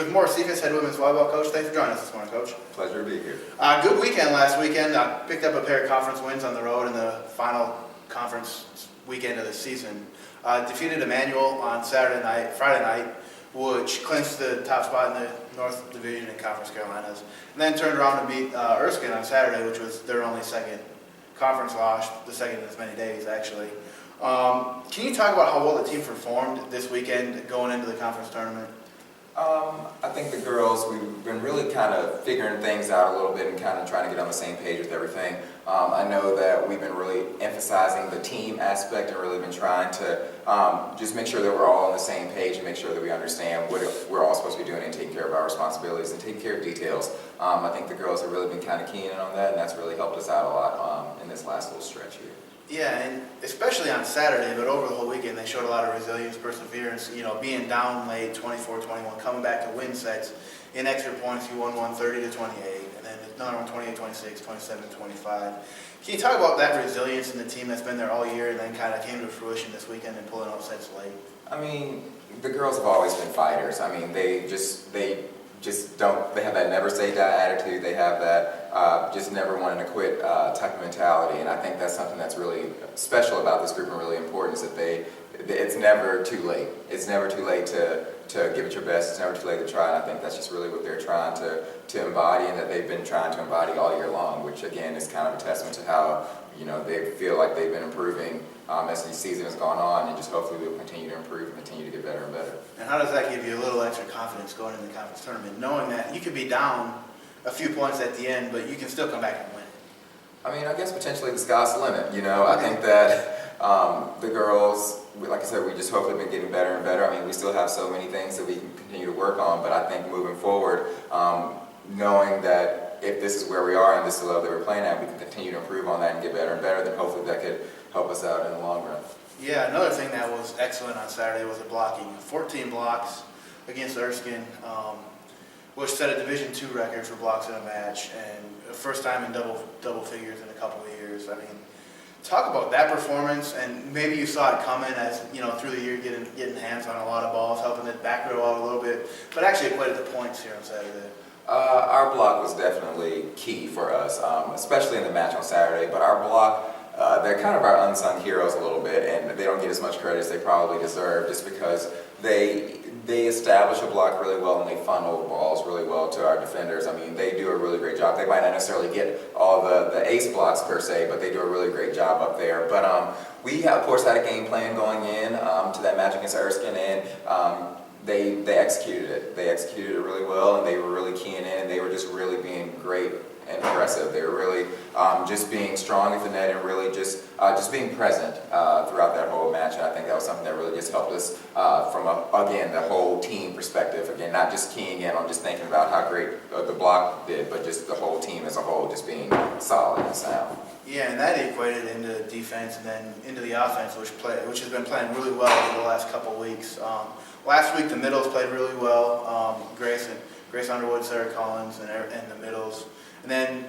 with Morris Cephas, head women's volleyball coach. Thanks for joining us this morning, Coach. Pleasure to be here. Good weekend last weekend. Picked up a pair of conference wins on the road in the final conference weekend of the season. Defeated Emmanuel on Friday night, which clinched the top spot in the North Division in Conference Carolinas. And then turned around and beat Erskine on Saturday, which was their only second conference loss, the second in as many days, actually. Can you talk about how well the team performed this weekend going into the conference tournament? I think the girls, we've been really kind of figuring things out a little bit and kind of trying to get on the same page with everything. I know that we've been really emphasizing the team aspect and really been trying to just make sure that we're all on the same page and make sure that we understand what we're all supposed to be doing and taking care of our responsibilities and taking care of details. I think the girls have really been kind of keying in on that, and that's really helped us out a lot in this last little stretch here. Yeah, and especially on Saturday, but over the whole weekend, they showed a lot of resilience, perseverance, being down late, 24-21, coming back to win sets. In extra points, you won one 30-28, and then another one 28-26, 27-25. Can you talk about that resilience in the team that's been there all year and then kind of came to fruition this weekend and pulling out sets late? I mean, the girls have always been fighters. I mean, they have that never say die attitude. They have that just never wanting to quit type of mentality, and I think that's something that's really special about this group and really important, is that it's never too late. It's never too late to give it your best. It's never too late to try, and I think that's just really what they're trying to embody, and that they've been trying to embody all year long, which again is kind of a testament to how they feel like they've been improving as the season has gone on, and just hopefully we'll continue to improve and continue to get better and better. And how does that give you a little extra confidence going into the conference tournament, knowing that you could be down a few points at the end, but you can still come back and win? I mean, I guess potentially the sky's the limit. I think that the girls, like I said, we just hopefully been getting better and better. I mean, we still have so many things that we can continue to work on, but I think moving forward, knowing that if this is where we are and this is the level that we're playing at, we can continue to improve on that and get better and better, then hopefully that could help us out in the long run. Yeah, another thing that was excellent on Saturday was the blocking. 14 blocks against Erskine, which set a Division II record for blocks in a match, and the first time in double figures in a couple of years. I mean, talk about that performance, and maybe you saw it coming as, through the year getting hands on a lot of balls, helping the back row out a little bit, but actually it played at the points here on Saturday. Our block was definitely key for us, especially in the match on Saturday, but our block, they're kind of our unsung heroes a little bit, and they don't get as much credit as they probably deserve, just because they establish a block really well and they funnel balls really well to our defenders. I mean, they do a really great job. They might not necessarily get all the ace blocks per se, but they do a really great job up there. But we, of course, had a game plan going in to that match against Erskine, and they executed it. They executed it really well, and they were really keying in, and they were just really being great and aggressive. They were really just being strong at the net and really just being present throughout that whole match. And I think that was something that really just helped us from, again, the whole team perspective. Again, not just keying in on just thinking about how great the block did, but just the whole team as a whole just being solid and sound. Yeah, and that equated into defense and then into the offense, which has been playing really well over the last couple of weeks. Last week, the middles played really well. Grace Underwood, Sarah Collins, and the middles. And then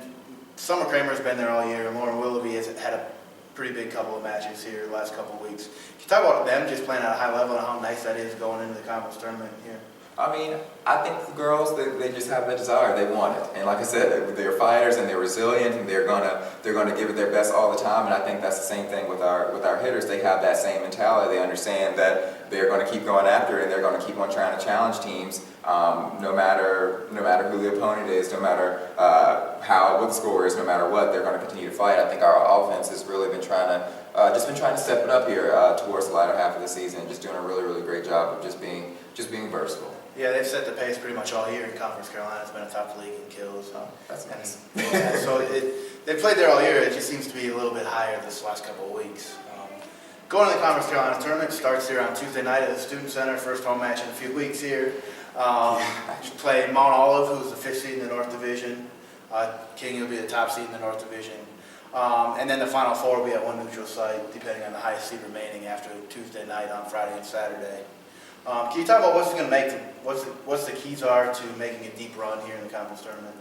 Summer Kramer's been there all year, and Lauren Willoughby has had a pretty big couple of matches here the last couple of weeks. Can you talk about them just playing at a high level and how nice that is going into the conference tournament here? I mean, I think the girls, they just have that desire. They want it, and like I said, they're fighters and they're resilient, and they're gonna give it their best all the time. And I think that's the same thing with our hitters. They have that same mentality. They understand that they're going to keep going after it, and they're going to keep on trying to challenge teams, no matter who the opponent is, no matter what the score is, no matter what. They're going to continue to fight. I think our offense has really been trying to step it up here towards the latter half of the season, just doing a really, really great job of just being versatile. Yeah, they've set the pace pretty much all year in Conference Carolina. It's been a top league in kills. That's nice. Yeah, so they played there all year. It just seems to be a little bit higher this last couple of weeks. Going to the Conference Carolina tournament starts here on Tuesday night at the Student Center. First home match in a few weeks here. Play Mount Olive, who's the 5th seed in the North Division. King will be the top seed in the North Division. And then the Final Four will be at one neutral site, depending on the highest seed remaining after Tuesday night on Friday and Saturday. Can you talk about what's going to make what's the keys are to making a deep run here in the conference tournament?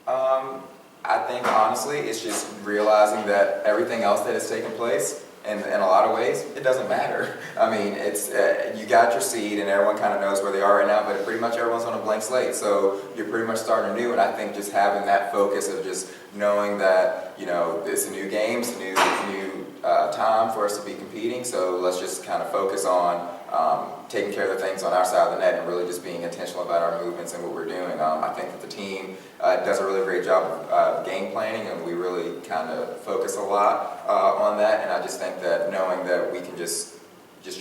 I think honestly, it's just realizing that everything else that has taken place in a lot of ways, it doesn't matter. I mean, it's you got your seed and everyone kind of knows where they are right now, but pretty much everyone's on a blank slate. So you're pretty much starting anew, and I think just having that focus of just knowing that, you know, it's a new game, it's a new time for us to be competing, so let's just kind of focus on taking care of the things on our side of the net and really just being intentional about our movements and what we're doing. I think that the team does a really great job of game planning, and we really kind of focus a lot on that, and I just think that knowing that we can just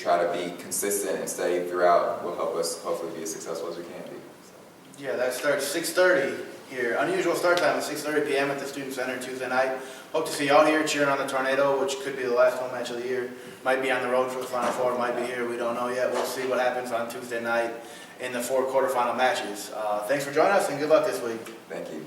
try to be consistent and steady throughout will help us hopefully be as successful as we can be. So. Yeah, that starts 6:30 here. Unusual start time at 6:30 p.m. at the Student Center Tuesday night. Hope to see y'all here cheering on the Tornado, which could be the last home match of the year. Might be on the road for the Final Four, might be here. We don't know yet. We'll see what happens on Tuesday night in the 4 quarterfinal matches. Thanks for joining us, and good luck this week. Thank you.